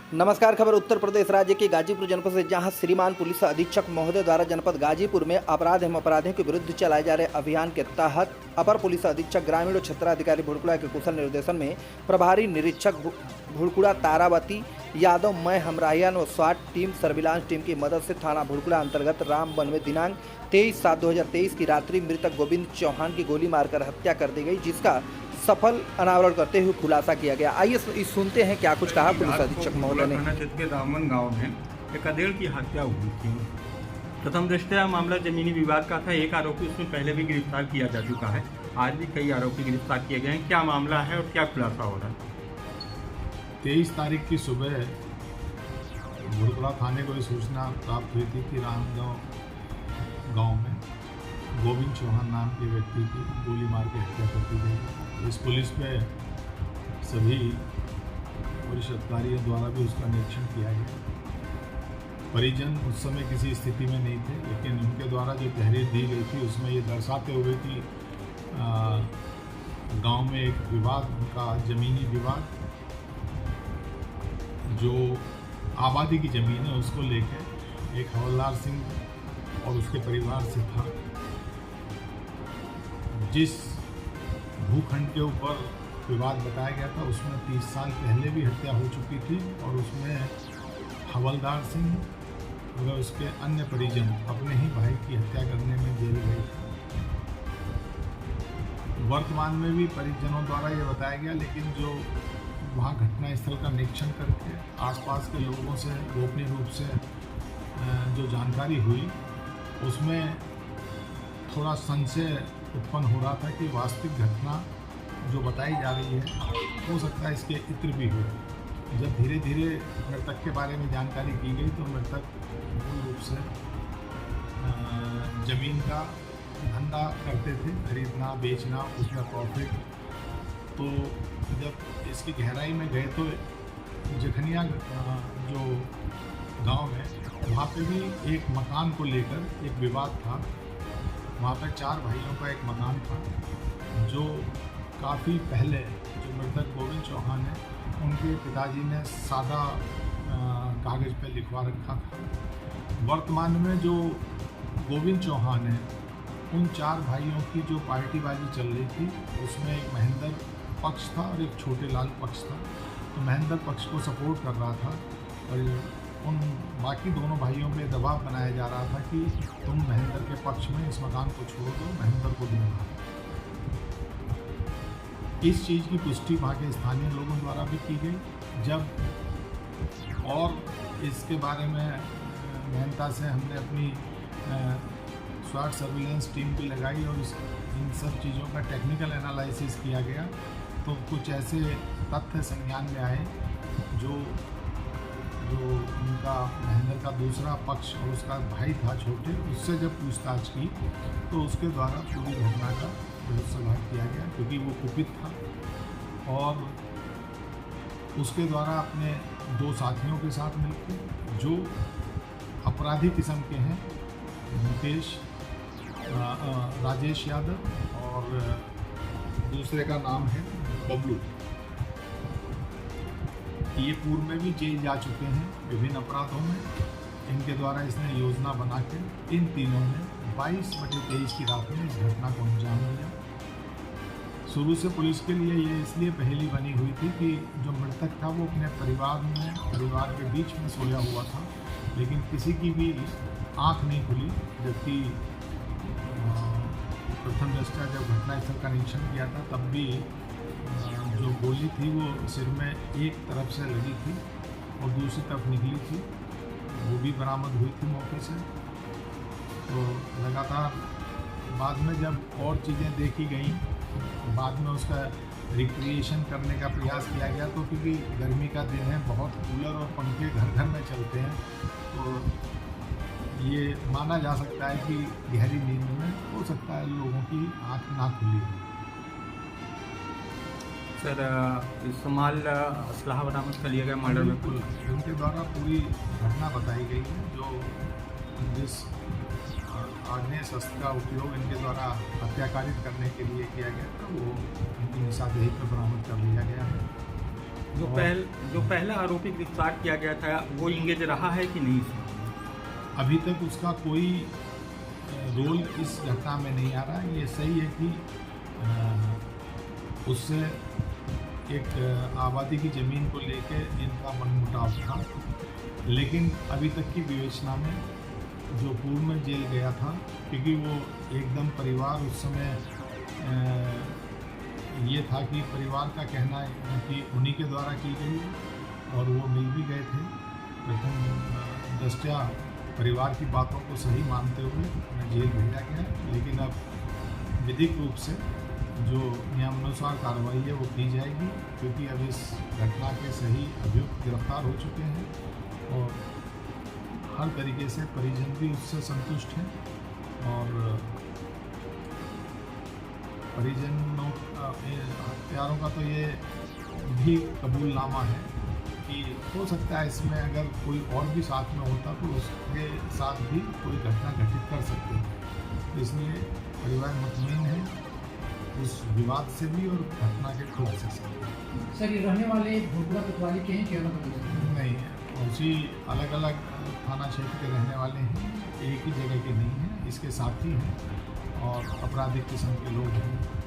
नमस्कार। खबर उत्तर प्रदेश राज्य के गाजीपुर जनपद से, जहां श्रीमान पुलिस अधीक्षक महोदय द्वारा जनपद गाजीपुर में अपराध एवं अपराधियों के विरुद्ध चलाए जा रहे अभियान के तहत अपर पुलिस अधीक्षक ग्रामीण और क्षेत्राधिकारी भुड़कुड़ा के कुशल निर्देशन में प्रभारी निरीक्षक भुड़कुड़ा तारावती यादव, मैं हमराहियान व स्वाट टीम सर्विलांस टीम की मदद से थाना भुड़कुड़ा अंतर्गत रामबन में दिनांक 23/7/2023 की रात्रि मृतक गोविंद चौहान की गोली मारकर हत्या कर दी गई, जिसका सफल अनावरण करते हुए खुलासा किया गया। आइए सुनते हैं क्या कुछ कहा पुलिस अधीक्षक महोदय ने। थाना क्षेत्र के रामबन गांव में एक अधेड़ की हत्या हुई थी। प्रथम दृष्टया मामला जमीनी विवाद का था। एक आरोपी उसमें पहले भी गिरफ्तार किया जा चुका है। आज भी कई आरोपी गिरफ्तार किए गए हैं। क्या मामला है और क्या खुलासा हो रहा है? 23 तारीख की सुबह भुड़कुड़ा थाने को सूचना प्राप्त हुई थी कि रामगांव गांव में गोविंद चौहान नाम के व्यक्ति की गोली मार के हत्या कर दी गई। इस पुलिस पे सभी वरिष्ठ अधिकारियों द्वारा भी उसका निरीक्षण किया गया। परिजन उस समय किसी स्थिति में नहीं थे, लेकिन उनके द्वारा जो तहरीर दी गई थी उसमें ये दर्शाते हुए कि गांव में एक विवाद का, जमीनी विवाद, जो आबादी की ज़मीन है उसको लेकर एक हवलदार सिंह और उसके परिवार से था। जिस भूखंड के ऊपर विवाद बताया गया था उसमें 30 साल पहले भी हत्या हो चुकी थी और उसमें हवलदार सिंह व उसके अन्य परिजन अपने ही भाई की हत्या करने में जेल गए थे। वर्तमान में भी परिजनों द्वारा ये बताया गया, लेकिन जो वहाँ घटनास्थल का निरीक्षण करके आसपास के लोगों से गोपनीय रूप से जो जानकारी हुई उसमें थोड़ा संशय उत्पन्न हो रहा था कि वास्तविक घटना जो बताई जा रही है हो सकता है इसके इत्र भी हो। जब धीरे धीरे मृतक के बारे में जानकारी की गई तो मृतक मूल रूप से ज़मीन का धंधा करते थे, खरीदना बेचना, उसमें प्रॉफिट। तो जब इसकी गहराई में गए तो जखनिया जो गांव है वहाँ पे भी एक मकान को लेकर एक विवाद था। वहाँ पर 4 भाइयों का एक मकान था जो काफ़ी पहले जो मृतक गोविंद चौहान है उनके पिताजी ने सादा कागज़ पे लिखवा रखा था। वर्तमान में जो गोविंद चौहान है उन 4 भाइयों की जो पार्टीबाजी चल रही थी उसमें एक महेंद्र पक्ष था और एक छोटे लाल पक्ष था। तो महेंद्र पक्ष को सपोर्ट कर रहा था और उन बाकी दोनों भाइयों पे दबाव बनाया जा रहा था कि तुम महेंद्र के पक्ष में इस मकान को छोड़ दो, महेंद्र को दूंगा। इस चीज़ की पुष्टि वहाँ के स्थानीय लोगों द्वारा भी की गई। जब और इसके बारे में गहनता से हमने अपनी स्वाट सर्विलेंस टीम भी लगाई और इन सब चीज़ों का टेक्निकल एनालिसिस किया गया तो कुछ ऐसे तथ्य संज्ञान में आए जो उनका महेंद्र का दूसरा पक्ष और उसका भाई था छोटे, उससे जब पूछताछ की तो उसके द्वारा पूरी घटना का भरोसा किया गया, क्योंकि वो कुपित था और उसके द्वारा अपने 2 साथियों के साथ मिलकर जो अपराधी किस्म के हैं, मुकेश राजेश यादव और दूसरे का नाम है बबलू, ये पूर्व में भी जेल जा चुके हैं विभिन्न अपराधों में। इनके द्वारा इसने योजना बना के इन तीनों ने 22/23 की रात में इस घटना को अंजाम दिया। शुरू से पुलिस के लिए ये इसलिए पहेली बनी हुई थी कि जो मृतक था वो अपने परिवार के बीच में सोया हुआ था, लेकिन किसी की भी आँख नहीं खुली। जबकि प्रथम दृष्टया जब घटनास्थल का निरीक्षण किया था तब भी जो गोली थी वो सिर में एक तरफ से लगी थी और दूसरी तरफ निकली थी, वो भी बरामद हुई थी मौके से। तो लगातार बाद में जब और चीज़ें देखी गई, बाद में उसका रिक्रिएशन करने का प्रयास किया गया, तो क्योंकि गर्मी का दिन है, बहुत कूलर और पंखे घर घर में चलते हैं, तो ये माना जा सकता है कि गहरी नींद में हो सकता है लोगों की आँख ना खुली हो। सर, इस्तेमाल असलहा बरामद कर लिया गया मर्डर में? उनके द्वारा पूरी घटना बताई गई है। जो जिस आग्नेय शस्त्र का उपयोग इनके द्वारा हत्याकारित करने के लिए किया गया था वो इनकी निशानदेही पर बरामद कर लिया गया है। जो पहला आरोपी गिरफ्तार किया गया था वो इंगेज रहा है कि नहीं? अभी तक उसका कोई रोल इस घटना में नहीं आ रहा है। ये सही है कि उससे एक आबादी की ज़मीन को लेके इनका मनमुटाव था, लेकिन अभी तक की विवेचना में जो पूर्व में जेल गया था, क्योंकि वो एकदम परिवार उस समय ये था कि परिवार का कहना है कि उन्हीं के द्वारा की गई और वो मिल भी गए थे। प्रथम दृष्टया परिवार की बातों को सही मानते हुए उन्हें जेल भेजा गया, लेकिन अब विधिक रूप से जो नियमानुसार कार्रवाई है वो की जाएगी, क्योंकि अब इस घटना के सही अभियुक्त गिरफ्तार हो चुके हैं और हर तरीके से परिजन भी उससे संतुष्ट हैं और परिजनों हत्यारों का तो ये भी कबूलनामा है कि हो सकता है इसमें अगर कोई और भी साथ में होता तो उसके साथ भी कोई घटना घटित कर सकते हैं। इसलिए परिवार मुतमईन है उस विवाद से भी और घटना के खुलासे से। सर, ये रहने वाले भोटुआ कोतवाली के हैं क्या? नहीं है, उसी अलग अलग थाना क्षेत्र के रहने वाले हैं, एक ही जगह के नहीं हैं, इसके साथी हैं और आपराधिक किस्म के लोग हैं।